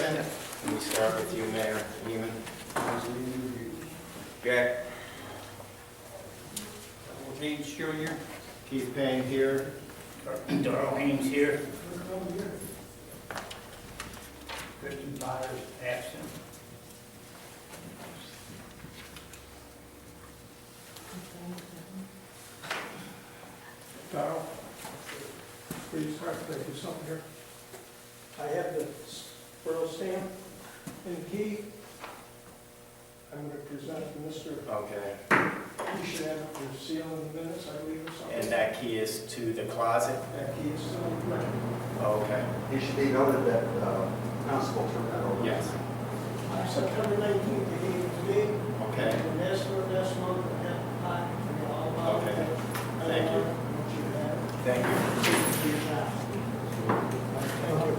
second. And we start with you, Mayor Neiman. Jack. James Jr. Keith Payne here. Darrell Haynes here. Christian Byers absent. Darrell, please start taking something here. I have the borough stamp and key. I'm going to present to Mr. Okay. You should have your seal in the minutes, I believe, or something. And that key is to the closet? That key is still in the record. Okay. It should be noted that Constable turned that over. Yes. September 19th, they gave it to me. Okay. And that's month, I have the pot, I know all about it. Okay. Thank you. What you have. Thank you. Thank you.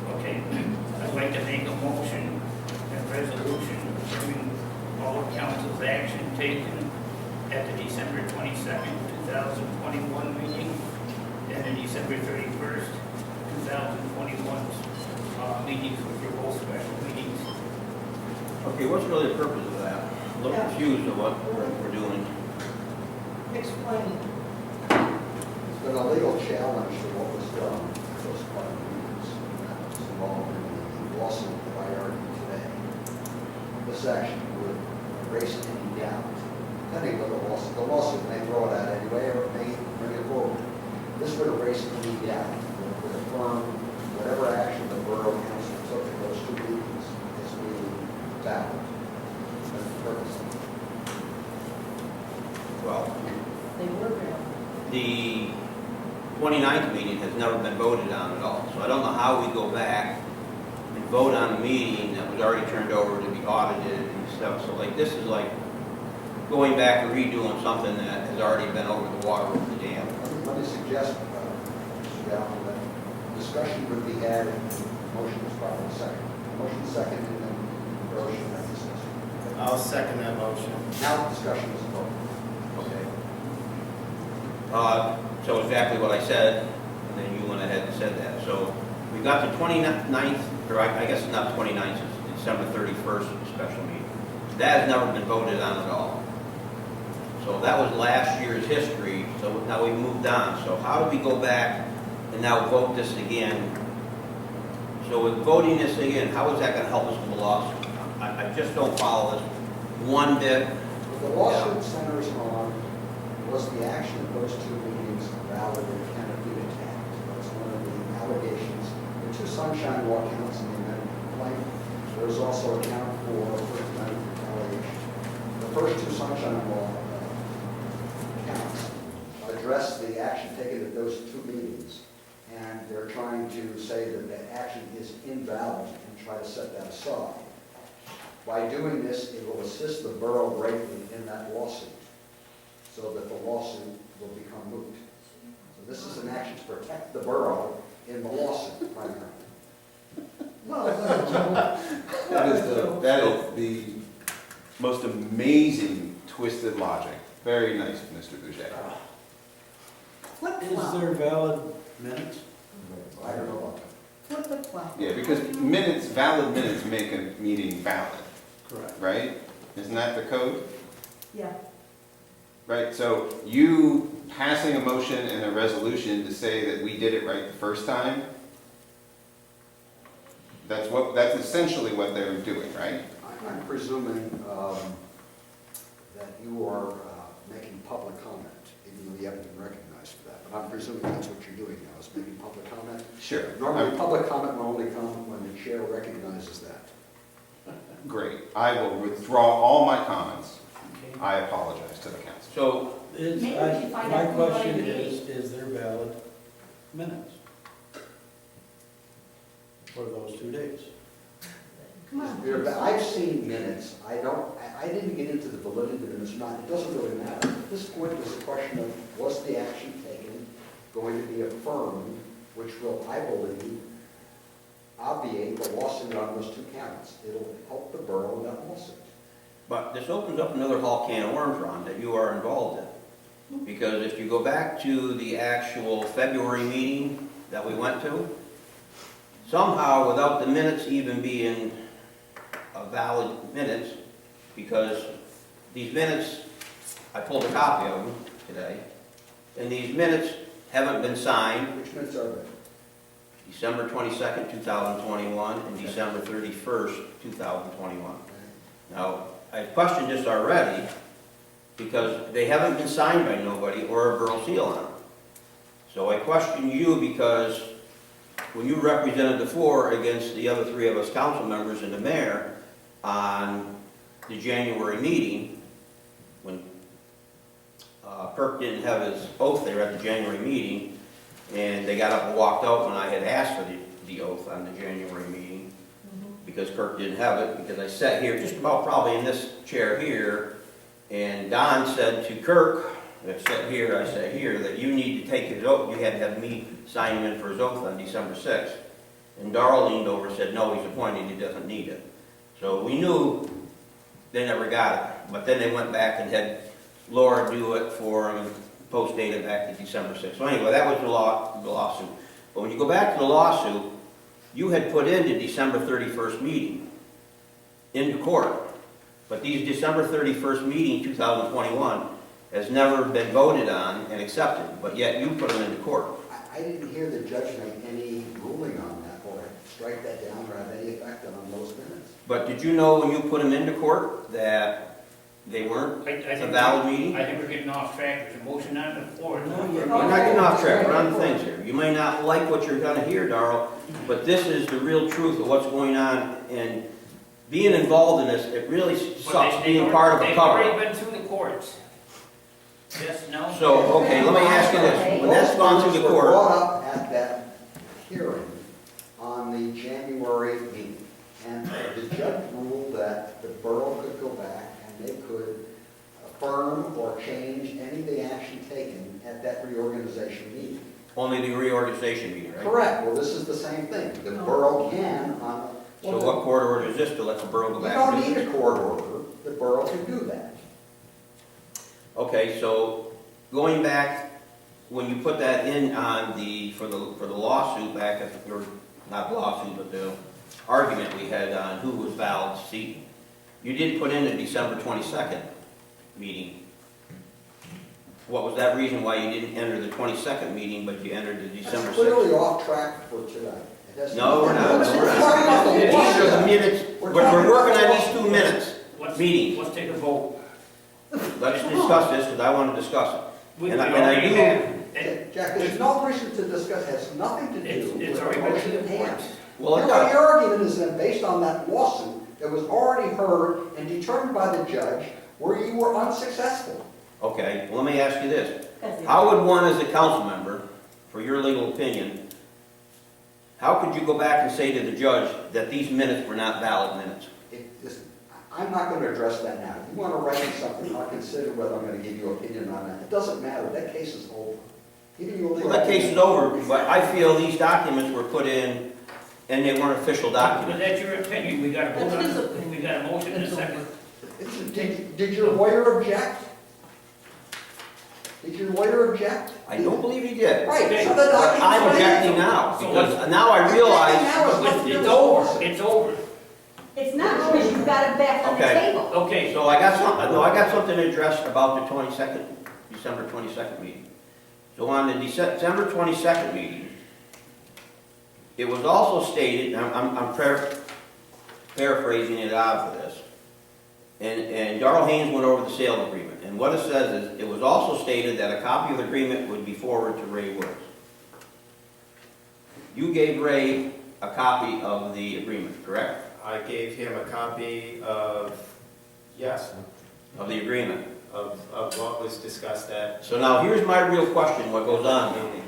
Okay, I'd like to make a motion and resolution approving all council's action taken at the December 22nd, 2021 meeting and the December 31st, 2021 meetings, which are both special meetings. Okay, what's really the purpose of that? A little confused of what we're doing. Explain. It's been a legal challenge to what was done for those 5 years. That was involved in the lawsuit that I argued today. This action would erase any doubt, depending on the lawsuit may throw it out anyway, or it may bring it forward. This would erase any doubt, it would affirm whatever action the borough council took in those 2 meetings as being valid. That's the purpose of it. Well, They were real. the 29th meeting has never been voted on at all, so I don't know how we go back and vote on a meeting that was already turned over to be audited and stuff. So like, this is like going back and redoing something that has already been over the water with the dam. Let me suggest, Mr. Galvin, that discussion would be had, and motion is probably second. Motion second, and then borough should have discussion. I'll second that motion. Now discussion is over. Okay. So exactly what I said, and then you went ahead and said that. So we got the 29th, or I guess it's not 29th, it's December 31st special meeting. That has never been voted on at all. So that was last year's history, so now we've moved on. So how do we go back and now vote this again? So with voting this again, how is that going to help us with the lawsuit? I just don't follow this one bit. The lawsuit centers on, was the action of those 2 meetings valid and can it be attacked? That's one of the allegations. The 2 Sunshine Law counts in the amendment complaint. There's also a count for First Amendment retaliation. The first 2 Sunshine Law counts address the action taken at those 2 meetings, and they're trying to say that the action is invalid and try to set that aside. By doing this, it will assist the borough greatly in that lawsuit, so that the lawsuit will become moot. So this is an action to protect the borough in the lawsuit primarily. That is the most amazing twisted logic. Very nice, Mr. Boucher. Flip-flop. Is there valid minutes? I don't know about that. Flip-flop. Yeah, because minutes, valid minutes make a meeting valid, Correct. right? Isn't that the code? Yeah. Right, so you passing a motion and a resolution to say that we did it right the first time, that's essentially what they're doing, right? I'm presuming that you are making public comment, even though you haven't been recognized for that. But I'm presuming that's what you're doing now, is making public comment. Sure. Normally, public comment will only come when the chair recognizes that. Great. I will withdraw all my comments. Okay. I apologize to the council. So Is, Maybe we should find my out who question voted is there valid minutes for those 2 days? Come on. I've seen minutes. I didn't get into the validity of the minutes or not. It doesn't really matter. At this point, it's a question of, was the action taken going to be affirmed, which will, I believe, obviate the lawsuit on those two counts. It'll help the borough in that lawsuit. But this opens up another whole can of worms, Ron, that you are involved in. Because if you go back to the actual February meeting that we went to, somehow without the minutes even being valid minutes, because these minutes, I pulled a copy of them today, and these minutes haven't been signed. Which minutes are they? December 22nd, 2021, and December 31st, 2021. Now, I questioned this already because they haven't been signed by nobody or a borough seal on them. So I question you because when you represented the four against the other three of us council members and the mayor on the January meeting, when Kirk didn't have his oath there at the January meeting, and they got up and walked out when I had asked for the oath on the January meeting, because Kirk didn't have it, because I sat here, just about probably in this chair here, and Don said to Kirk, I sat here, that you need to take his oath, you had to have me sign him in for his oath on December 6th. And Darrell leaned over and said, no, he's appointed, he doesn't need it. So we knew they never got it, but then they went back and had Laura do it for him, post-dated back to December 6th. So anyway, that was the lawsuit. But when you go back to the lawsuit, you had put in the December 31st meeting into court. But these December 31st meeting, 2021, has never been voted on and accepted, but yet you put them into court. I didn't hear the judge make any ruling on that, or strike that down, or have any effect on those minutes. But did you know when you put them into court that they weren't a valid meeting? I think we're getting off track. There's a motion on the floor. We're not getting off track, we're on the things here. You may not like what you're gonna hear, Darrell, but this is the real truth of what's going on, and being involved in this, it really sucks being part of a They've cover-up. already been through the courts. Yes, no? So, okay, let me ask you this, when that's gone through the Those minutes were court, brought up at that hearing on the January meeting, and the judge ruled that the borough could go back and they could affirm or change any of the action taken at that reorganization meeting. only the reorganization meeting, right? Correct, well, this is the same thing, the borough can, So what court order is this to let the borough go you back? don't to need business? a court order, the borough can do that. Okay, so going back, when you put that in on for the lawsuit back at, or not lawsuit, but the argument we had on who was valid seat, you did put in the December 22nd meeting. What was that reason why you didn't enter the 22nd meeting, but you entered the December 6th? That's clearly off track for tonight. It has No, we're not. nothing- No, we're We're talking about the These are the lawsuit. minutes, We're we're talking working about on these the 2 minutes meeting. Let's take a vote. Let's discuss this, because I want to discuss it. We And I already do- have- Jack, there's no reason to discuss, it has nothing to do It's with already the been motion through at the hand. courts. Well, it Your does. argument is that based on that lawsuit that was already heard and determined by the judge, where you were unsuccessful. Okay, well, let me ask you this. How would one, as a council member, for your legal opinion, how could you go back and say to the judge that these minutes were not valid minutes? I'm not going to address that now. If you want to write me something, I'll consider whether I'm going to give you an opinion on that. It doesn't matter, that case is over. Giving you a legal Well, that case is over, but I feel these documents were put in and they weren't official But documents. that's your opinion. We got a vote That's his on it. opinion. We got a motion and a second. Did your lawyer object? Did your lawyer object? I don't believe he did. Right, so the But document's I'm ready. objecting now, So because now I realize, Now it's nothing to do It's with over. lawsuit. It's over. It's not, because you've got it back on the Okay. table. Okay, so I got something to address about the 22nd, December 22nd meeting. So on the December 22nd meeting, it was also stated, and I'm paraphrasing it out for this, and Darrell Haynes went over the sale agreement, and what it says is, it was also stated that a copy of the agreement would be forwarded to Ray Woods. You gave Ray a copy of the agreement, correct? I gave him a copy of, yes, Of the agreement. of what was discussed at So now, here's my real question, what goes the on now. meeting.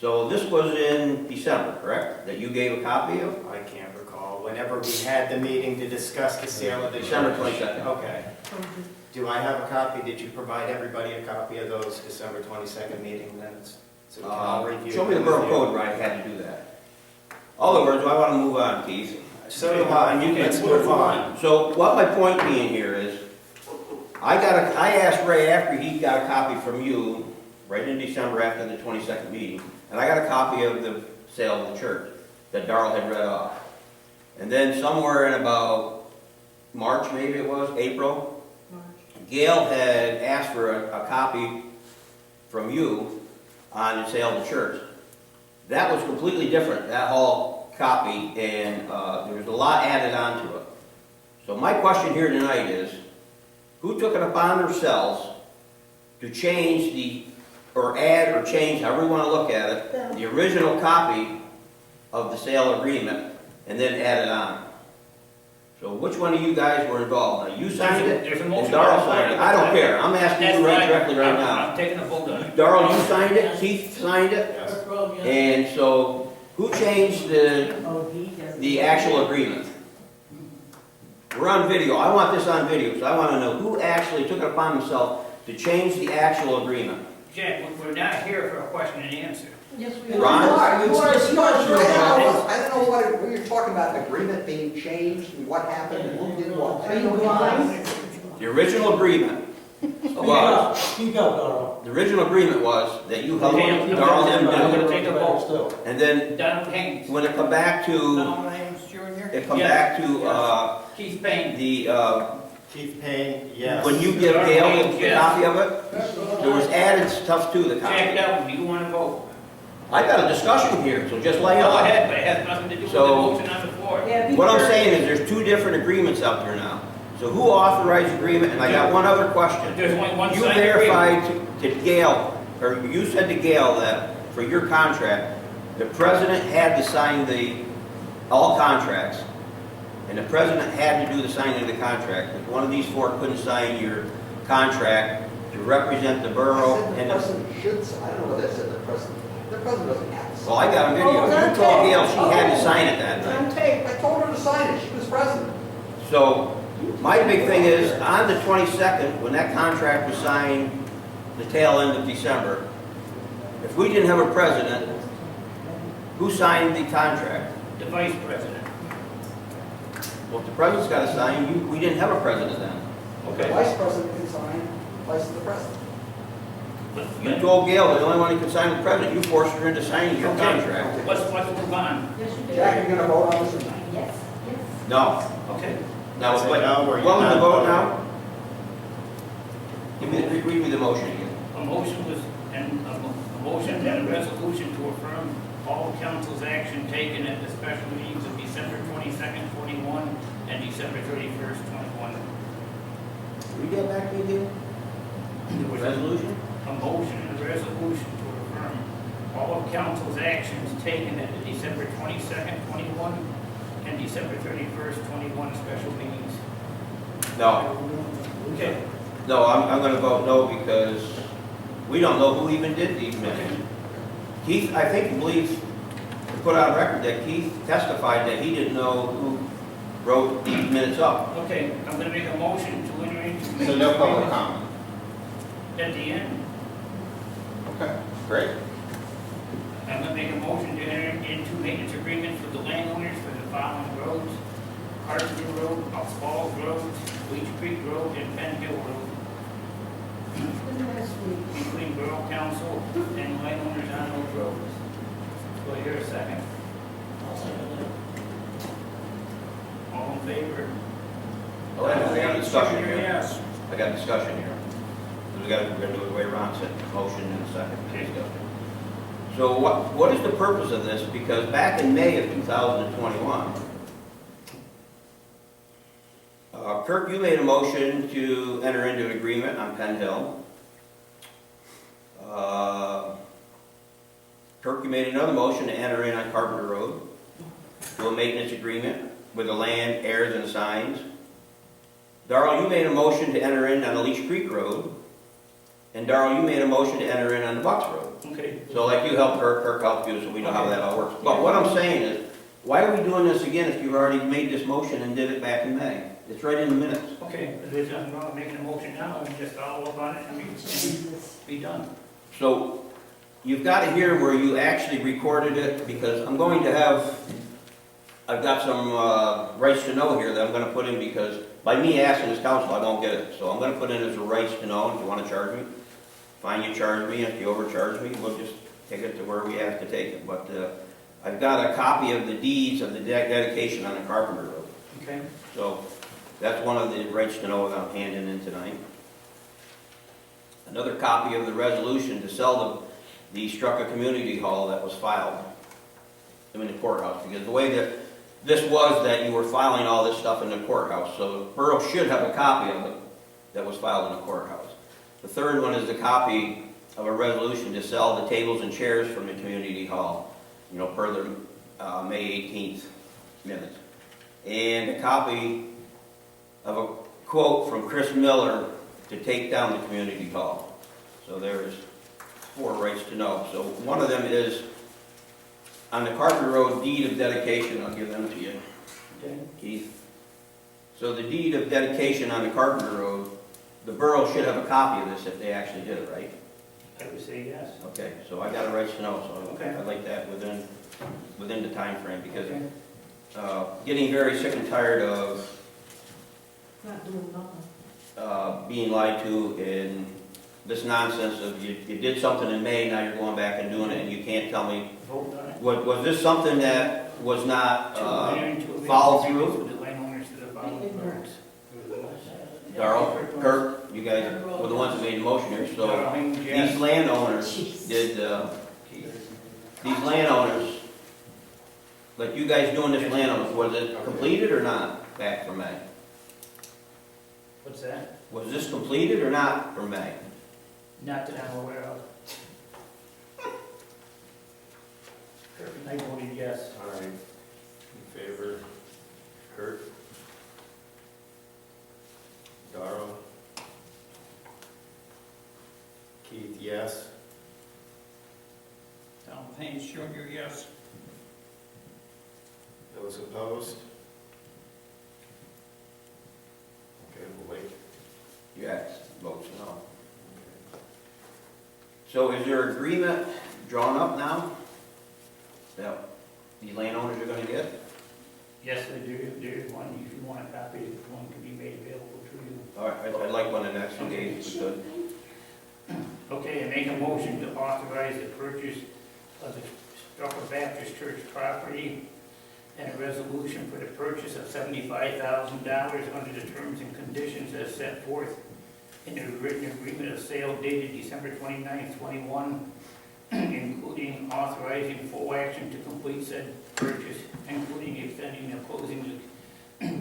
So this was in December, correct? That you gave a copy of? I can't recall. Whenever we had the meeting to discuss the sale of the... December 22nd. Okay. Do I have a copy? Did you provide everybody a copy of those December 22nd meeting minutes? So we can all review Show me the it. borough code where I had to do that. Other words, I want to move on, Keith. So do I, You can let's move on. So what my point being here is, I asked Ray after he got a copy from you, right in December after the 22nd meeting, and I got a copy of the sale of the church that Darrell had read off. And then somewhere in about March, maybe it was, April, Gail had asked for a copy from you on the sale of the church. That was completely different, that whole copy, and there was a lot added onto it. So my question here tonight is, who took it upon themselves to change or add or change, however you want to look at it, the original copy of the sale agreement, and then add it on? So which one of you guys were involved? Now, you signed it, There's a and motion. Darrell signed it. I don't care, I'm asking you right directly right now. I'm taking a vote on it. Darrell, you signed it, Keith signed it, Yes. and so who changed the actual agreement? We're on video, I want this on video, so I want to know who actually took it upon themselves to change the actual agreement. Jack, we're not here for a question and answer. Yes, we Ron? are. You are discussion. I don't know what you're talking about, agreement being changed, and what happened, and who did what. Are you blind? The original agreement was, Speak up, Darrell. the original agreement was that you helped Okay, Darrell I'm and gonna take a vote. Still. and then Donald Haynes. when it come back to, Donald Haynes Jr. it come Yes. back to, Keith Payne. Keith Payne, yes. when you give Gail a copy of it, there was added stuff to the Jack copy. Delvin, do you want to vote? I got a discussion here, so just lay Go on. ahead, but it has nothing to do with the So- motion on the floor. Yeah, be What I'm fair. saying is there's two different agreements out there now. So who authorized agreement? And I got one other question. There's only one You signed agreement. verified to Gail, or you said to Gail that for your contract, the president had to sign all contracts. And the president had to do the signing of the contract. If one of these four couldn't sign your contract to represent the I borough said the and president should, I don't know what that said, the president doesn't have to sign. well, I got a video. You told Gail she had to sign it that night. On tape. I told her to sign it, she was president. So, my big thing is, on the 22nd, when that contract was signed, the tail end of December, if we didn't have a president, who signed the contract? The vice president. Well, if the president's got to sign, we didn't have a president then. The vice president can sign, vice the president. You told Gail the only one who could sign was the president. You forced her into signing your contract. Let's move on. Yes, you did. Jack, you gonna vote on this or not? Yes, yes. No. Okay. Now, Say what no, or you're was the not vote voting. now? Read me the motion again. A motion was, and a motion and a resolution to affirm all council's action taken at the special meetings of December 22nd, 21, and December 31st, 21. Read that back to me again. There was Resolution? a motion and a resolution to affirm all of council's actions taken at the December 22nd, 21, and December 31st, 21 special meetings. No. Okay. No, I'm going to vote no because we don't know who even did these minutes. Keith, I think, believes, to put on record that Keith testified that he didn't know who wrote these minutes up. Okay, I'm gonna make a motion to enter into. So no public comment. At the end, Okay, great. I'm gonna make a motion to enter into maintenance agreements with the landowners for the following roads: Carpenter Road, Falls Road, Leech Creek Road, and Penn Hill Road, between Borough Council and landowners on those roads. Do I hear a second? All in favor? Oh, I got a discussion here. Yes. I got discussion here. We're going to do it the way Ron said, motion and a second. Discussion. So what is the purpose of this? Because back in May of 2021, Kirk, you made a motion to enter into an agreement on Penn Hill. Kirk, you made another motion to enter in on Carpenter Road, do a maintenance agreement with the land, heirs, and signs. Darrell, you made a motion to enter in on the Leech Creek Road, and Darrell, you made a motion to enter in on the Bucks Road. Okay. So like you helped Kirk, Kirk helped you, so we know how that all works. But what I'm saying is, why are we doing this again if you've already made this motion and did it back in May? It's right in the minutes. Okay, there's nothing wrong with making a motion now, we just follow up on it and be done. So, you've got to hear where you actually recorded it, because I'm going to have, I've got some rights to know here that I'm going to put in, because by me asking this council, I won't get it. So I'm going to put in as a rights to know. If you want to charge me, fine, you charge me. If you overcharge me, we'll just take it to where we have to take it. But I've got a copy of the deeds of the dedication on the Carpenter Road. Okay. So that's one of the rights to know that I'm handing in tonight. Another copy of the resolution to sell the Starrucca Community Hall that was filed in the courthouse, because the way that this was that you were filing all this stuff in the courthouse, so the borough should have a copy of it that was filed in the courthouse. The third one is the copy of a resolution to sell the tables and chairs from the community hall, per the May 18th minutes. And a copy of a quote from Chris Miller to take down the community hall. So there's 4 rights to know. So one of them is on the Carpenter Road deed of dedication. I'll give them to you, Okay. Keith. So the deed of dedication on the Carpenter Road, the borough should have a copy of this if they actually did it, right? I would say yes. Okay, so I got a rights to know, so Okay. I'd like that within the time frame, because Okay. getting very sick and tired of Not doing nothing. being lied to, and this nonsense of you did something in May, now you're going back and doing it, and you can't tell me, Vote on it. was this something that was not To followed through? The landowners that have followed Ignorant. Darrell, Kurt, you guys were the ones that made the motion here, so these landowners did, these landowners, like you guys doing this landowner, was it completed or not back from May? What's that? Was this completed or not from May? Not that I'm aware of. I voted yes. All right. In favor, Kurt? Darrell? Keith, yes. Tom Haynes, Jr., yes. Those opposed? Okay, we'll wait. Yes, votes no. So is there agreement drawn up now that the landowners are gonna get? Yes, there's one, if you want a copy, one can be made available to you. All right, I'd like one in the next few days, if we could. Okay, I make a motion to authorize the purchase of the Starrucca Baptist Church property and a resolution for the purchase of $75,000 under the terms and conditions as set forth in the written agreement of sale dated December 29th, 21, including authorizing full action to complete said purchase, including extending the closing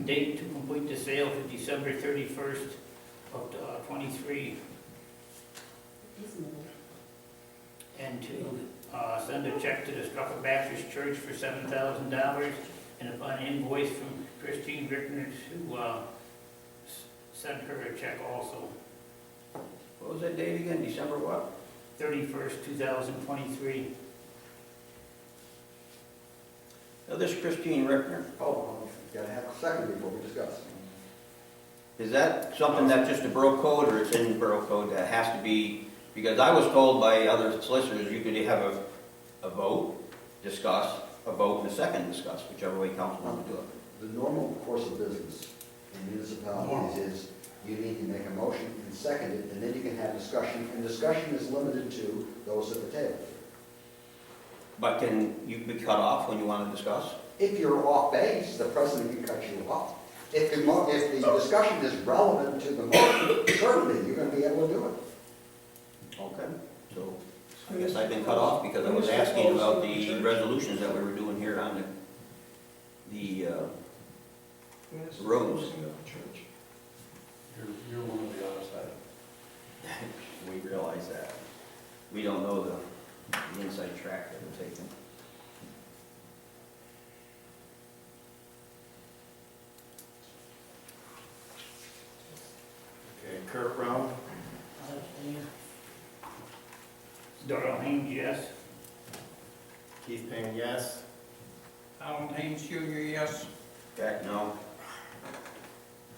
date to complete the sale to December 31st of 23, and to send a check to the Starrucca Baptist Church for $7,000, and upon invoice from Christine Rickner to send her a check also. What was that date again, December what? 31st, 2023. Now this Christine Rickner, Oh, you gotta have a second before we discuss. is that something that's just a borough code, or it's in borough code that has to be, because I was told by other solicitors, you could have a vote, discuss, a vote, and a second discuss, whichever way council wants to do it. The normal course of business in municipalities is you need to make a motion and second it, and then you can have discussion, and discussion is limited to those at the table. But can you be cut off when you want to discuss? If you're off base, the president can cut you off. If the discussion is relevant to the motion, certainly you're gonna be able to do it. Okay, so I guess I've been cut off because I was asking about the resolutions that we were doing here on the roads. You're one of the other side. We realize that. We don't know the inside track that we're taking. Okay, Kurt Brown? Darrell Haynes, yes. Keith Payne, yes. Alan Haynes, Jr., yes. Jack, no.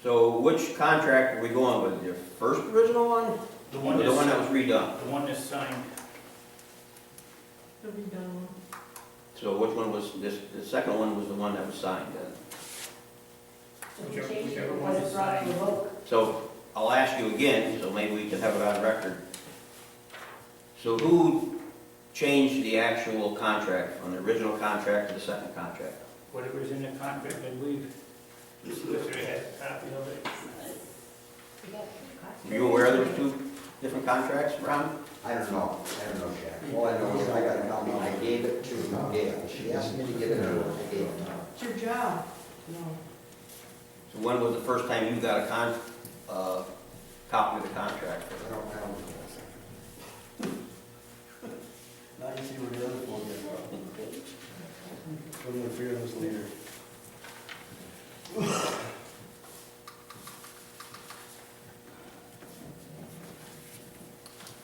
So which contract are we going with? Your first original one? The Or one the one that that's, was redone? the one that's signed. It'll be done. So which one was, the second one was the one that was signed then? Whichever one is signed. So I'll ask you again, so maybe we can have it on record. So who changed the actual contract from the original contract to the second contract? Whatever's in the contract, I believe, the solicitor has a copy of it. Are you aware there was two different contracts, Ron? I don't know, Jack. All I know is I got a copy, and I gave it to Gail. She asked me to give it to her, I gave it to her. It's your job. No. So when was the first time you got a copy of the contract? I don't know. Now you see where the other four get from. From the fearless leader.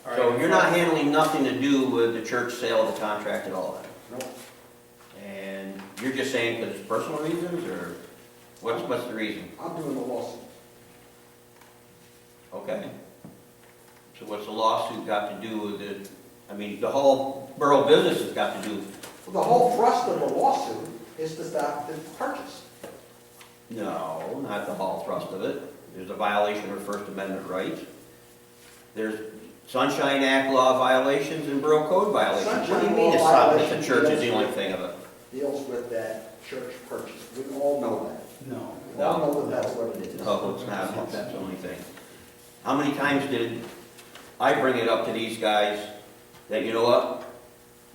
All right, So you're not handling nothing to do with the church sale of the contract at all then? Nope. And you're just saying because it's personal reasons, or what's the reason? I'm doing the lawsuit. Okay. So what's the lawsuit got to do with it? I mean, the whole borough business has got to do. The whole thrust of the lawsuit is to stop the purchase. No, not the whole thrust of it. There's a violation of First Amendment rights. There's Sunshine Act law violations and borough code violations. What do you mean it's not that the church is the only thing of it? Deals with that church purchase. We all know that. No. We all know that that's what it is. No, it's not, that's the only thing. How many times did I bring it up to these guys that, you know what?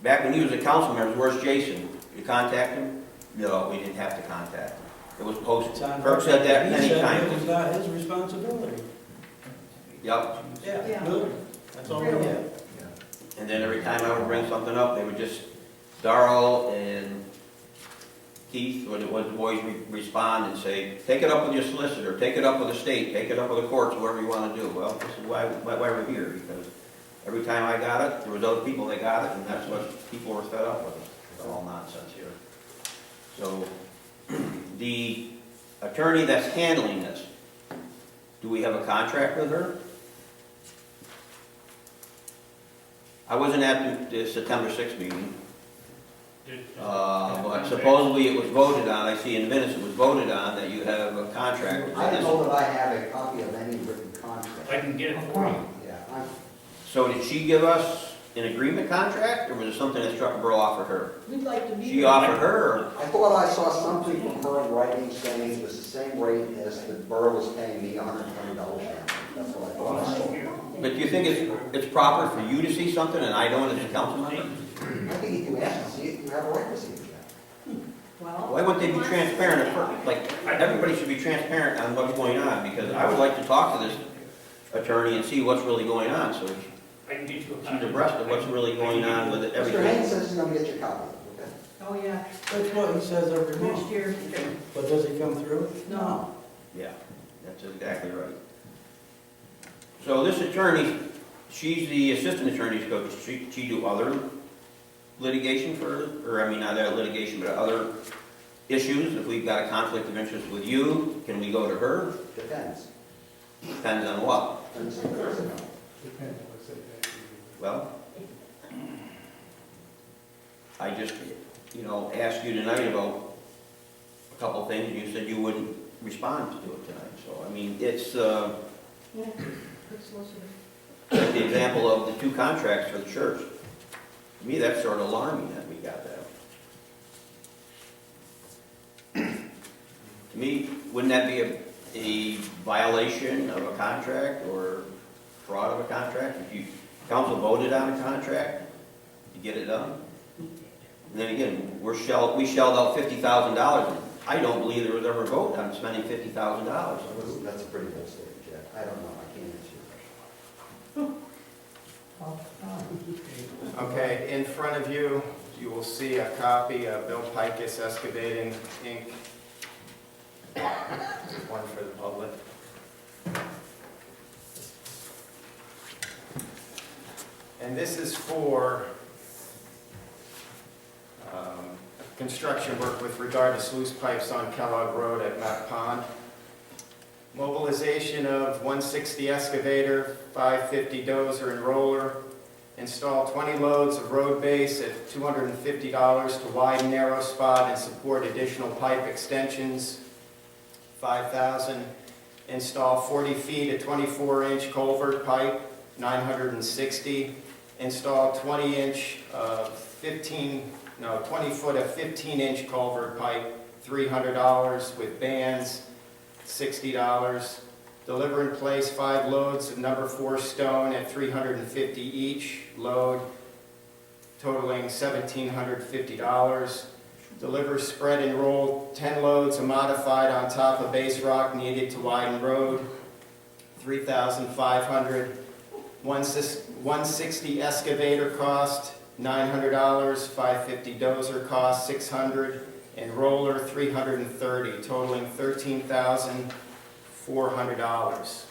Back when he was a council member, where's Jason? You contact him? No, we didn't have to contact him. It was posted. Kirk said that many He said it times. was not his responsibility. Yep. Yeah. Good. That's all we have. And then every time I would bring something up, they would just, Darrell and Keith, when the boys respond and say, take it up with your solicitor, take it up with the state, take it up with the courts, whatever you want to do. Well, this is why we're here, because every time I got it, there was other people that got it, and that's what people were fed up with. It's all nonsense here. So, the attorney that's handling this, do we have a contract with her? I wasn't at the September 6th meeting, but supposedly it was voted on, I see in the minutes it was voted on that you have a contract. I don't know that I have a copy of any written contract. I can get it for you. Yeah, So did she give us an agreement contract, or was it something that Starrucca Borough offered her? We'd like to meet. She offered her, or? I thought I saw something from her in writing saying it was the same rate as the borough was paying me, $120 down. That's what I thought I saw. But do you think it's proper for you to see something and I don't as a council member? I think if you ask to see it, you have a right to see it, Jack. Well. Why wouldn't they be transparent at first? Like, everybody should be transparent on what's going on, because I would like to talk to this attorney and see what's really going on, so I can get you a she's copy. abreast of what's really going on with Mr. everything. Haynes says he's gonna get your copy, okay? Oh, yeah, That's what he says every next month. year. But does he come through? No. Yeah, that's exactly right. So this attorney, she's the assistant attorney's coach. She do other litigation or I mean, not that litigation, but other issues. If we've got a conflict of interest with you, can we go to her? Depends. Depends on what. Depends on the person. Well, I just, asked you tonight about a couple of things, and you said you wouldn't respond to it tonight. So, I mean, it's Yeah, good solicitor. like the example of the two contracts for the church. To me, that's sort of alarming that we got that. To me, wouldn't that be a violation of a contract or fraud of a contract? If you, council voted on a contract to get it done? And then again, we shelled out $50,000. I don't believe there was ever a vote on spending $50,000. That's a pretty bold statement, Jack. I don't know, I can't answer your question. Okay, in front of you, you will see a copy of Bill Pikus Excavating, Inc. There's one for the public. And this is for construction work with regard to sluice pipes on Kellogg Road at Mac Pond. Mobilization of 160 excavator, 550 dozer and roller, Install 20 loads of road base at $250 to widen narrow spot and support additional pipe extensions. $5,000. Install 40 feet of 24-inch culvert pipe, $960. Install 20 foot of 15-inch culvert pipe, $300 with bands, $60. Deliver and place 5 loads of number 4 stone at $350 each load, totaling $1,750. Deliver, spread, and roll 10 loads of modified on top of base rock needed to widen road, $3,500. 160 excavator cost, $900. 550 dozer cost, $600. And roller, $330, totaling $13,400.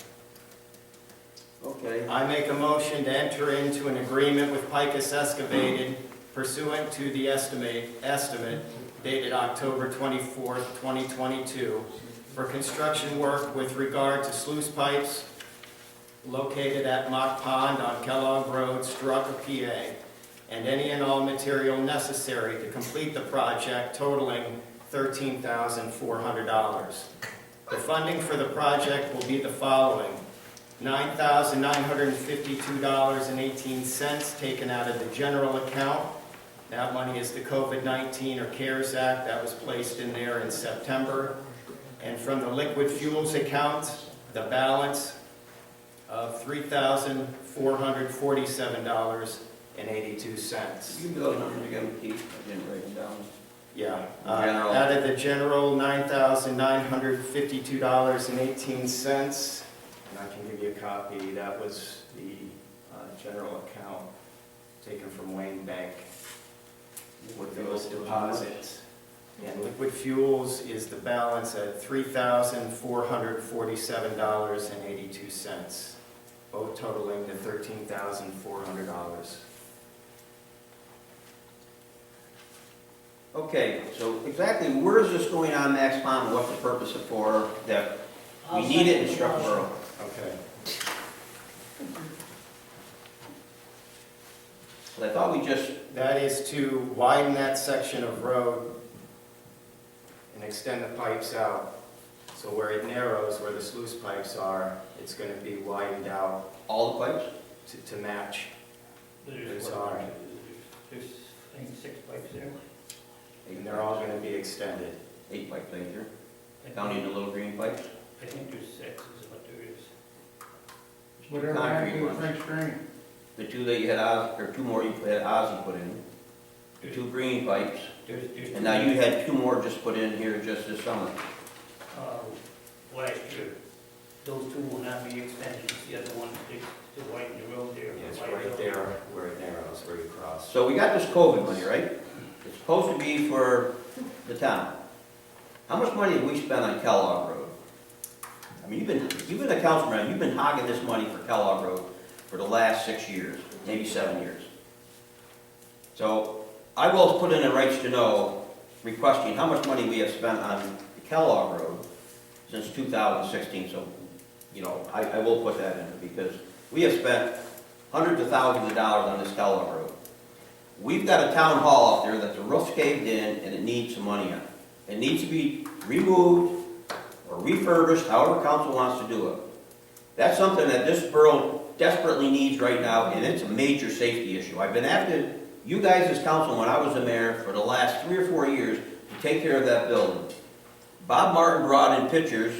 Okay. I make a motion to enter into an agreement with Picus Excavated pursuant to the estimate dated October 24th, 2022, for construction work with regard to sluice pipes located at Mock Pond on Kellogg Road, Starrucca, PA, and any and all material necessary to complete the project totaling $13,400. The funding for the project will be the following: $9,952.18 taken out of the general account. That money is the COVID-19 or CARES Act that was placed in there in September. And from the liquid fuels account, the balance of $3,447.82. You can go numbers again, Keith. I didn't write them down. Yeah, General. out of the general, $9,952.18. And I can give you a copy. That was the general account taken from Wayne Bank with those deposits. And liquid fuels is the balance at $3,447.82, both totaling to $13,400. Okay, so exactly where is this going on Max Pond? What's the purpose of for that? We need it in Starrucca Borough. Okay. But I thought we just, That is to widen that section of road and extend the pipes out. So where it narrows, where the sluice pipes are, it's going to be widened out all the pipes? to match. There's, Sorry. there's, I think, 6 pipes there. And they're all going to be extended. 8 pipes right here, counting the little green pipes. I think there's 6 is what there is. Whatever happened to French drain? The 2 that you had Oz, or 2 more you had Ozzy put in. The 2 green pipes. There's And now you had 2 more just put in here just this summer. Last year, those 2 will not be extended. The other one to widen the road there. Yes, right there where it narrows, where you cross. So we got this COVID money, right? It's supposed to be for the town. How much money have we spent on Kellogg Road? I mean, you've been a councilman, you've been hogging this money for Kellogg Road for the last 6 years, maybe 7 years. So I will put in a rights to know requesting how much money we have spent on Kellogg Road since 2016. So, you know, I will put that in because we have spent hundreds of thousands of dollars on this Kellogg Road. We've got a town hall out there that the roof's caved in and it needs some money on it. It needs to be removed or refurbished, however council wants to do it. That's something that this borough desperately needs right now, and it's a major safety issue. I've been after you guys as council when I was the mayor for the last 3 or 4 years to take care of that building. Bob Martin brought in pictures,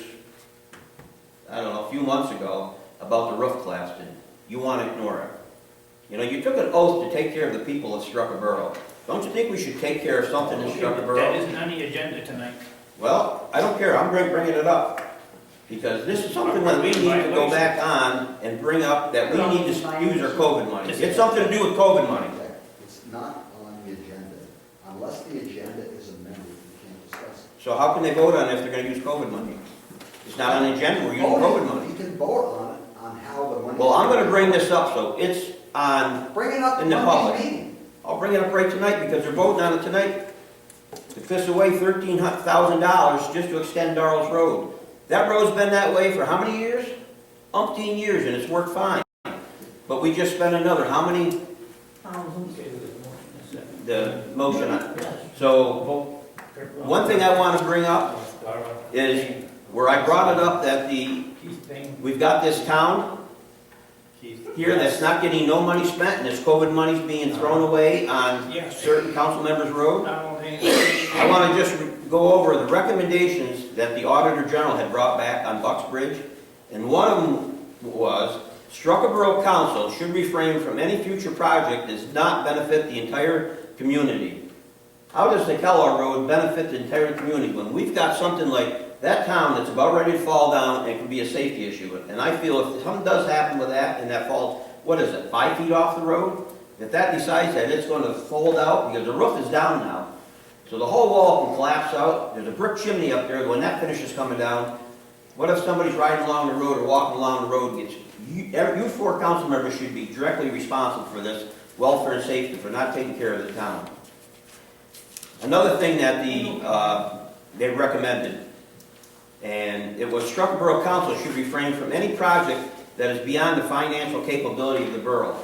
I don't know, a few months ago about the roof collapsed in. You want to ignore it. You know, you took an oath to take care of the people of Starrucca Borough. Don't you think we should take care of something in Starrucca That Borough? isn't on the agenda tonight. Well, I don't care, I'm bringing it up. Because this is something that we need to go back on and bring up, that we need to use our COVID money. It's something to do with COVID money. It's not on the agenda. Unless the agenda is amended, you can't discuss it. So how can they vote on it if they're gonna use COVID money? It's not on the agenda, we're using COVID money. You can vote on it, on how the money. Well, I'm gonna bring this up, so it's on, Bring it up in the Monday's public. meeting. I'll bring it up right tonight because they're voting on it tonight. To piss away $13,000 just to extend Darrell's Road. That road's been that way for how many years? Umpteen years, and it's worked fine. But we just spent another, how many thousands. Okay, there's a motion and a second. The motion, so one thing I want to bring up is where I brought it up that we've got this town here that's not getting no money spent, and this COVID money's being thrown away on certain council members' road. I want to just go over the recommendations that the Auditor General had brought back on Bucks Bridge, and one of them was, Starrucca Borough Council should refrain from any future project that does not benefit the entire community. How does the Kellogg Road benefit the entire community when we've got something like that town that's about ready to fall down and it could be a safety issue? And I feel if something does happen with that and that falls, what is it, 5 feet off the road? If that decides that it's going to fold out, because the roof is down now, so the whole wall can collapse out. There's a brick chimney up there. When that finishes coming down, what if somebody's riding along the road or walking along the road and gets, you 4 council members should be directly responsible for this welfare and safety, for not taking care of the town. Another thing that they recommended, and it was Starrucca Borough Council should refrain from any project that is beyond the financial capability of the borough.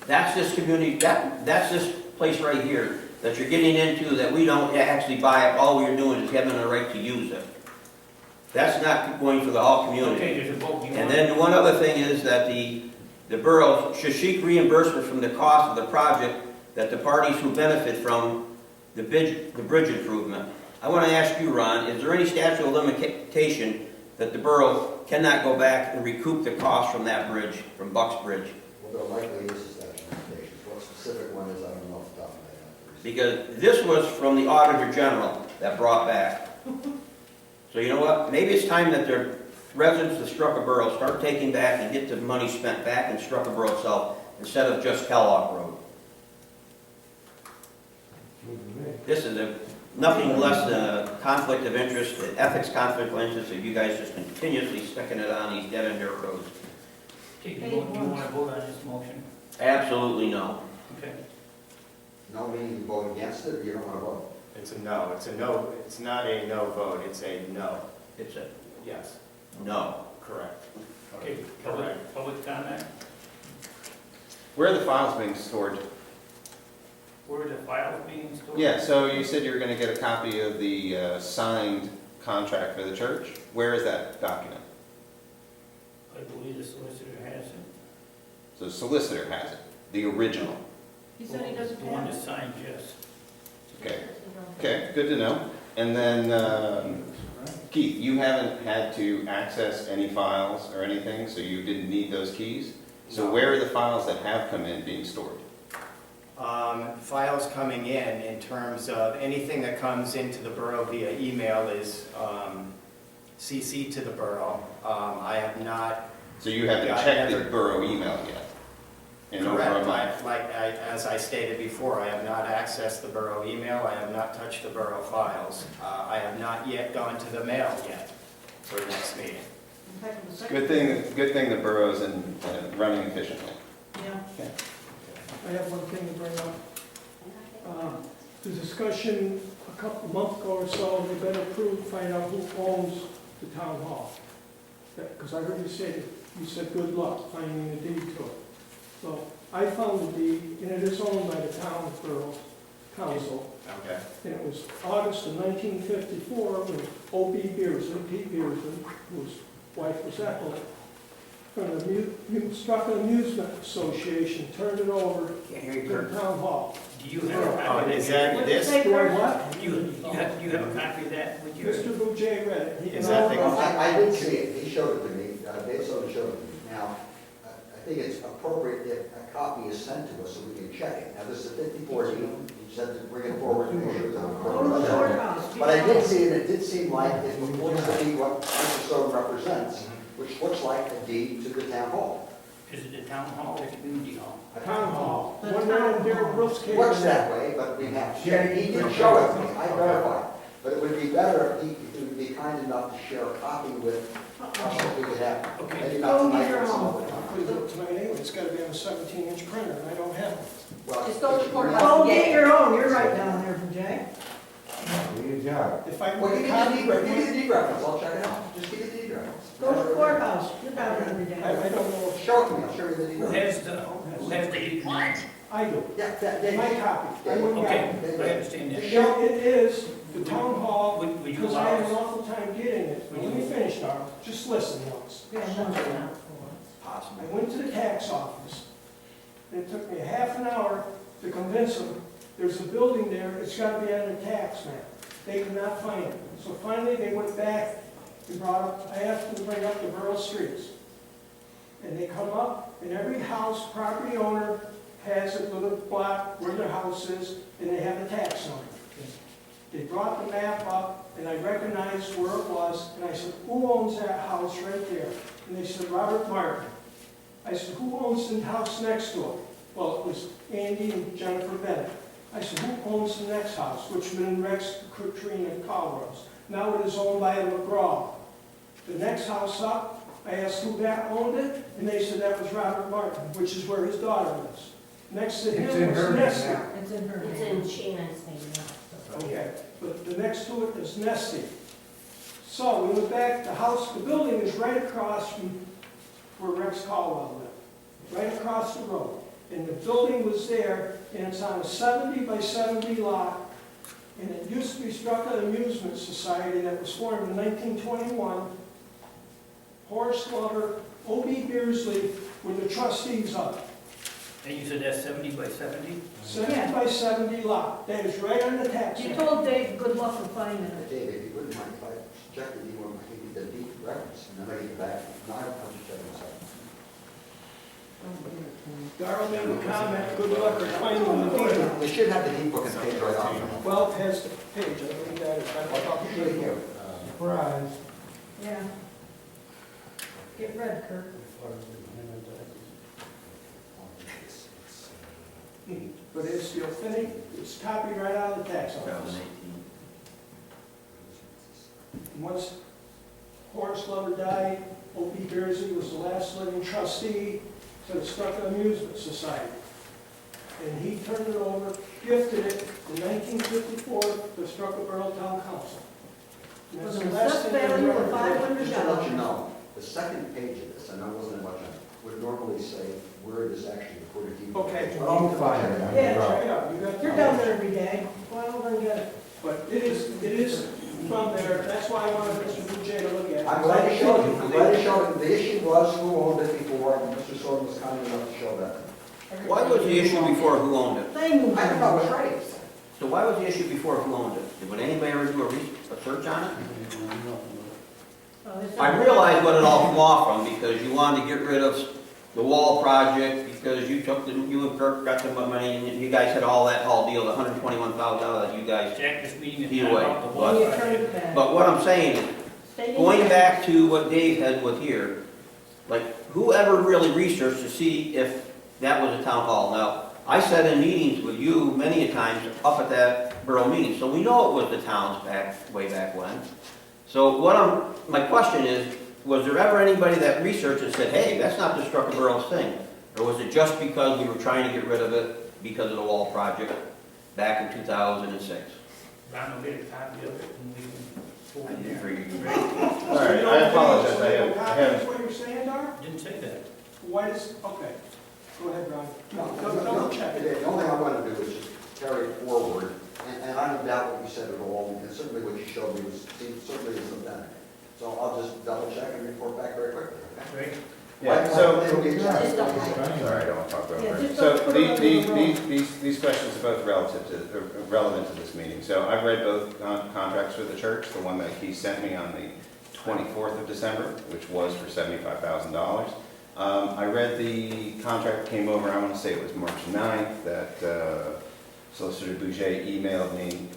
That's this community, that's this place right here that you're getting into that we don't actually buy it. All we're doing is having a right to use it. That's not going for the whole community. Okay, there's a vote. And then one other thing is that the borough should seek reimbursement from the cost of the project that the parties who benefit from the bridge improvement. I want to ask you, Ron, is there any statute of limitation that the borough cannot go back and recoup the cost from that bridge, from Bucks Bridge? Well, there likely is a statute of limitations. What specific one is, I don't know off the top of my head. Because this was from the Auditor General that brought back. So you know what? Maybe it's time that the residents of Starrucca Borough start taking back and get the money spent back in Starrucca Borough itself instead of just Kellogg Road. This is nothing less than a conflict of interest, an ethics conflict of interest, if you guys just continuously sticking it on these dead end dirt roads. Okay, do you want to vote on this motion? Absolutely no. Okay. No, meaning you vote against it, or you don't want to vote? It's a no. It's a no. It's not a no vote. It's a no. It's a Yes. no. Correct. Okay, public comment? Where are the files being stored? Where are the files being stored? Yeah, so you said you were going to get a copy of the signed contract for the church. Where is that document? I believe the solicitor has it. So the solicitor has it, the original. He said he doesn't The one have that it. signed, yes. Okay, okay, good to know. And then, Keith, you haven't had to access any files or anything, so you didn't need those keys? So No. where are the files that have come in being stored? Files coming in terms of anything that comes into the borough via email is CC to the borough. I have not. So you haven't Yeah, I checked the never- borough email yet? In over a Correct. month? As I stated before, I have not accessed the borough email. I have not touched the borough files. I have not yet gone to the mail yet for the next meeting. In fact, the Good thing the borough's running efficiently. Yeah. I have one thing to bring up. The discussion a month ago or so, we better find out who owns the town hall. Because I heard you say, you said good luck finding the deed to it. So I found the deed, and it is owned by the town borough council. Okay. And it was August of 1954 when O.B. Beerson, Pete Beerson, whose wife was Ethel, from the Starrucca Amusement Association, turned it over Can't hear to you, the Kurt. town hall. Do you have a copy? Is that What did you this? say, Do I Kurt? what? You have a copy of that with you? Mr. Boucher read it. He Is can that all- the- Well, I did see it, he showed it to me, Dave Soto showed it to me. Now, I think it's appropriate if a copy is sent to us so we can check it. Now, this is a 54 deed, you said to bring it forward and make sure it's on the Go to the court. courthouse. But I did see it, it did seem like it looks to be what Mr. Soto represents, which looks like a deed to the town hall. Is it the town hall or the community hall? Town hall. The One down town there, hall. Brooks came. Works that way, but we have to check. He did show it to me, I verified. But it would be better if he would be kind enough to share a copy with us if we could have. Okay. Maybe not Go tonight, get your but some own. other time. Please look tonight anyway, it's gotta be on a 17-inch printer, and I don't have one. Well, Just go to the courthouse. Go get your own, you're right down there, Jay. If I Well, can give get a me copy, the deed reference, I'll check it out. Just give me the deed reference. Go to the courthouse, you're down there every day. I don't know if Show it to me, I'll show you the deed Who reference. has has the deed? I do. Yeah, that, My copy. I wouldn't Okay, get I understand that. it. Yeah, it is the town hall, Would you because I allow had an us? awful time getting it. But let me finish, Darrell. Just listen once. Yeah, no. possible. I went to the tax office. And it took me a half an hour to convince them there's a building there, it's gotta be on their tax map. They could not find it. So finally, they went back and brought up, I asked them to bring up the borough streets. And they come up, and every house, property owner has a little block where their house is, and they have a tax number. They brought the map up, and I recognized where it was, and I said, who owns that house right there? And they said, Robert Martin. I said, who owns the house next to it? Well, it was Andy and Jennifer Bennett. I said, who owns the next house? Richmond, Rex, Katrina, and Colrose. Now it is owned by a McGraw. The next house up, I asked who that owned it, and they said that was Robert Martin, which is where his daughter lives. Next to It's him in was her name Nesty. now. It's in her It's name. in Shannon's name now. Okay, but the next to it is Nesty. So we went back, the house, the building is right across from where Rex Caldwell lived, right across the road. And the building was there, and it's on a 70 by 70 lot, and it used to be Starrucca Amusement Society that was formed in 1921. Horace Glover, O.B. Beersley were the trustees of it. And you said that's 70 by 70? 70 by 70 lot, that is right on the tax You map. told Dave, good luck for finding it. Dave, if you wouldn't mind, if I check with you on the deed reference, and then I get back, no, I'll just check this out. Darrell made a comment, good luck for finding the deed. They should have the deed book and page right on. Well, it has the page, I believe that is. I'll keep it here. Surprise. Yeah. Get red, Kirk. But it's still finished, it's copied right out of the tax office. 2018. And once Horace Glover died, O.B. Beersley was the last living trustee to the Starrucca Amusement Society. And he turned it over, gifted it in 1954 to the Starrucca Borough Town Council. And that's Was the an last assessed thing I value of remember. Just to let you $500. know, the second page of this, I know it wasn't much on it, would normally say where it is actually recorded deed. Okay. But I'll find it. Yeah. Check it out, you got. You're down there every day. Well, then get it. But it is from there, that's why I wanted Mr. Boucher to look at it. I'm glad you showed it, I'm glad you showed it. The issue was who owned it before, and Mr. Sorton was kind enough to show that. Why was the issue before who owned it? Thing. I thought it was right. So why was the issue before who owned it? Would anybody ever do a search on it? I realize what it all came off from, because you wanted to get rid of the wall project, because you and Kirk got the money, and you guys had all that whole deal, the $121,000 that you guys. Jack, this meeting is Either not way, about the but- wall You turned project. it back. But what I'm saying is, Stay in going there. back to what Dave had with here, like, whoever really researched to see if that was a town hall. Now, I sat in meetings with you many a times up at that borough meeting, so we know it was the town's way back when. So my question is, was there ever anybody that researched and said, hey, that's not the Starrucca Borough's thing? Or was it just because we were trying to get rid of it because of the wall project back in 2006? Ron will get a copy of it and we can I forward didn't it. figure you. All right, I apologize, I have, That's what you're saying, Dar? Didn't say that. Why does, okay, go ahead, Ron. No, Double check it. The only thing I want to do is just carry it forward, and I don't doubt what you said at all, and certainly what you showed me was, certainly is authentic. So I'll just double check and report back very quickly, okay? Right? Yeah, so, It'll be exactly Just don't- 26. sorry, I don't want to talk over Yeah, it. just So don't put it on the these questions are both relevant to this meeting. So I've read both contracts for the church, the one that he sent me on the 24th of December, which was for $75,000. I read the contract that came over, I want to say it was March 9th, that Solicitor Boucher emailed me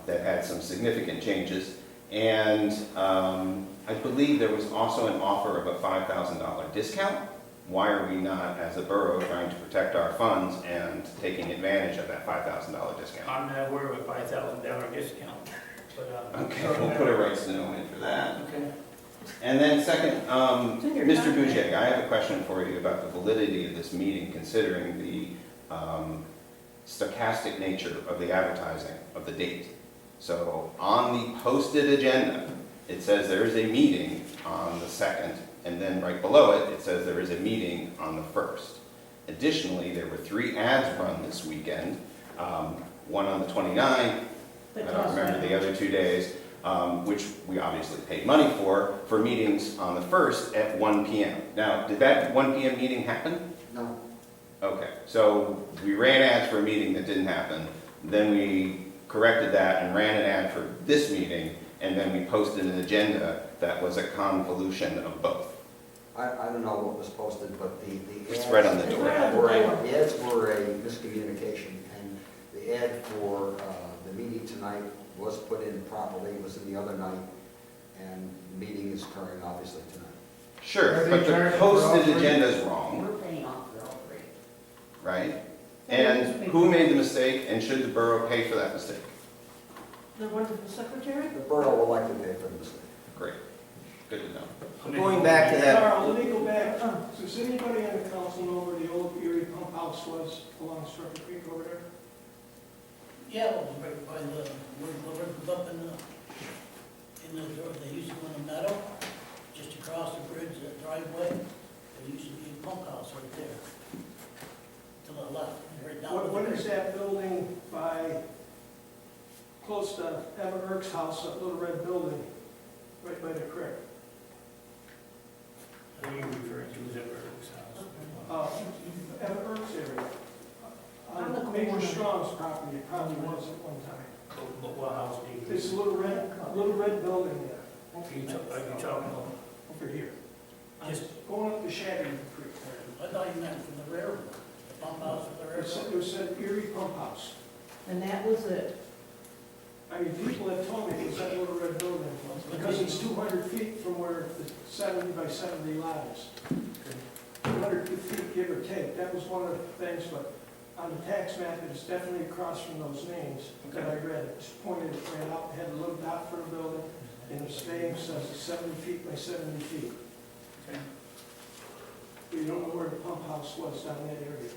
that had some significant changes. And I believe there was also an offer of a $5,000 discount. Why are we not, as a borough, trying to protect our funds and taking advantage of that $5,000 discount? I'm not aware of a $5,000 discount, but, Okay, we'll put a rights to know in for that. Okay. And then second, It's in your Mr. contract. Boucher, I have a question for you about the validity of this meeting, considering the stochastic nature of the advertising of the date. So on the posted agenda, it says there is a meeting on the 2nd, and then right below it, it says there is a meeting on the 1st. Additionally, there were 3 ads run this weekend, one on the 29th, I But don't yes, remember the other 2 days, which we obviously paid money for meetings on the 1st at 1 PM. Now, did that 1 PM meeting happen? No, Okay, so we ran ads for a meeting that didn't happen, then we corrected that and ran an ad for this meeting, and then we posted an agenda that was a convolution of both. I don't know what was posted, but the It's ads- right on the door. The ads were a miscommunication, and the ad for the meeting tonight was put in properly, it was in the other night, and the meeting is occurring obviously tonight. Sure, but the posted agenda is wrong, We're paying off for all 3. right? And who made the mistake, and should the borough pay for that mistake? The wonderful secretary? The borough will likely pay for the mistake. Great, good to know. Going back to that, Carl, let me go back. Does anybody on the council know where the old Erie pump house was along Starrucca Creek over there? Yeah, it was right by the, where it was up in the, they used to go in the meadow, just across the bridge, the driveway. There used to be a pump house right there. To the left, right down to the What is creek. that building by, close to Evan Erk's house, that little red building, right by the creek? What are you referring to as a Eric's house? Evan Erk's area. On the On Major corner. Strong's property, it probably was at one time. But what house do you? This little red building there, Are you talking about? over here. Just, Going up the Shaggy Creek there. I thought you meant from the railroad, the pump house of the It said, railroad. it said Erie Pump House. And that was it. I mean, people have told me it was that little red building, because it's 200 feet from where the 70 by 70 lot is. 200 feet, give or take, that was one of the things, but on the tax map, it's definitely across from those names that I read. It's pointed, it ran out, had a little dot for the building, and the staying says it's 70 feet by 70 feet. okay. But you don't know where the pump house was down that area.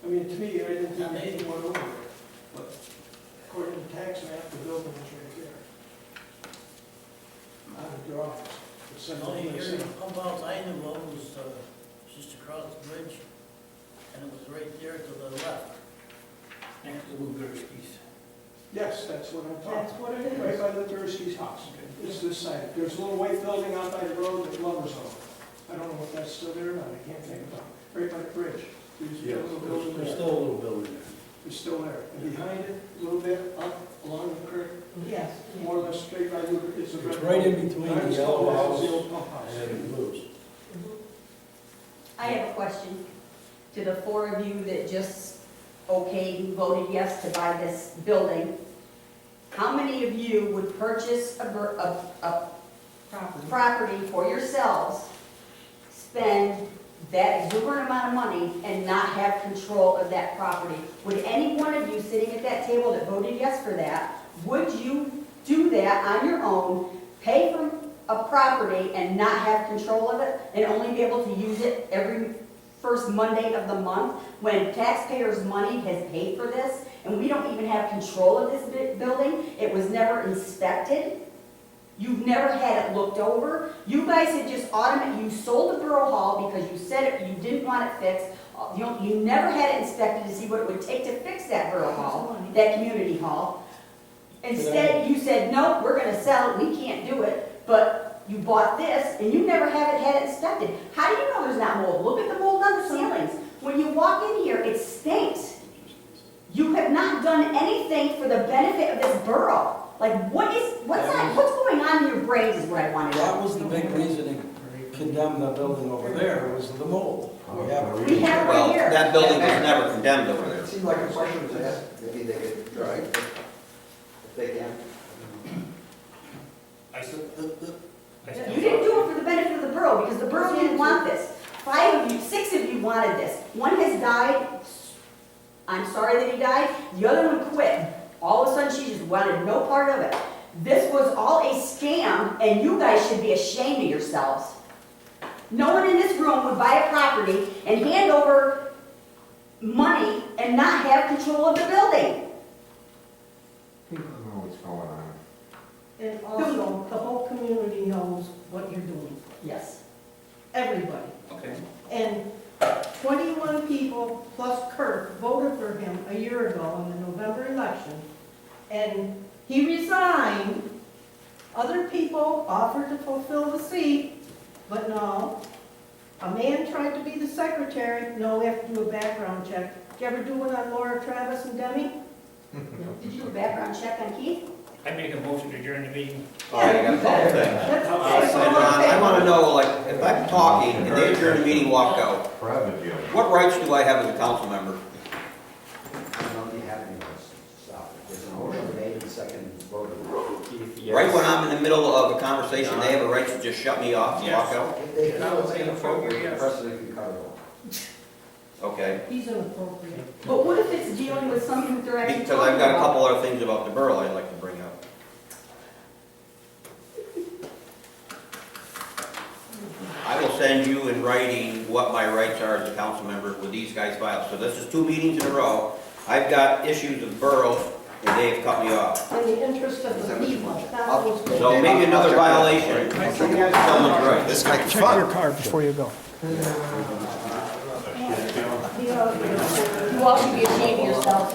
I mean, to me, I didn't think anything went over there, but according to the tax map, the building is right there. Out of your office. It says The only it area says- of pump house I knew of was, just across the bridge, and it was right there to the left. Next to Lugerski's. Yes, that's what I'm That's talking what it about. Right is. by the Gursky's house. It's this side. There's a little white building out by the road that Lover's on. I don't know if that's still there or not, I can't think about it. Right by the bridge. There's a little building There's there. still a little building there. It's still there. And behind it, a little bit up along the creek, Yes. more or less straight by Luger, it's a red. It's right in building. between Not the as yellow tall as house the old pump house. and then Blues. I have a question to the 4 of you that just okayed and voted yes to buy this building. How many of you would purchase a property for yourselves, spend that exuberant amount of money, and not have control of that property? Would any one of you sitting at that table that voted yes for that, would you do that on your own, pay for a property and not have control of it, and only be able to use it every first Monday of the month, when taxpayers' money has paid for this, and we don't even have control of this building? It was never inspected. You've never had it looked over. You guys had just you sold the Borough Hall because you said it, you didn't want it fixed. You never had it inspected to see what it would take to fix that Borough Hall, that community hall. Instead, you said, no, we're gonna sell it, we can't do it, but you bought this, and you never have it had it inspected. How do you know there's not mold? Look at the mold on the ceilings. When you walk in here, it stinks. You have not done anything for the benefit of this borough. Like, what's going on in your brains is what I want to That know. was the big reasoning to condemn the building over there, was the mold. We have it right well, here. that building was never condemned over there. It seemed like a question was asked, maybe they could, Right. if they can. I still, You didn't do it for the benefit of the borough, because the borough didn't want this. 6 of you wanted this. One has died. I'm sorry that he died. The other one quit. All of a sudden, she just wanted no part of it. This was all a scam, and you guys should be ashamed of yourselves. No one in this room would buy a property and hand over money and not have control of the building. People know what's going on. And also, the whole community knows what you're doing. Yes. Everybody. okay. And 21 people plus Kurt voted for him a year ago in the November election, and he resigned. Other people offered to fulfill the seat, but no. A man tried to be the secretary, no, we have to do a background check. Did you ever do one on Laura, Travis, and Demi? Did you do a background check on Keith? I make a motion to adjourn the meeting. All right, I got a couple things. That's Ron, okay. I want to know, like, if I'm talking and they adjourn the meeting, walk out, Private deal. what rights do I have as a council member? I don't think you have any of those stuff. There's a motion made and second voted. Right when I'm in the middle of a conversation, they have a right to just shut me off and walk out? If they That feel was it's inappropriate, inappropriate, the yes. president can cut it off. Okay. He's inappropriate. But what if it's dealing with something that they're actually Because talking I've got a about? couple other things about the borough I'd like to bring up. I will send you in writing what my rights are as a council member with these guys' files. So this is 2 meetings in a row. I've got issues with borough and they have cut me off. In the interest of the people, that was. So maybe another violation. Someone's right. This guy can Check your card before you go. You all should be ashamed of yourselves.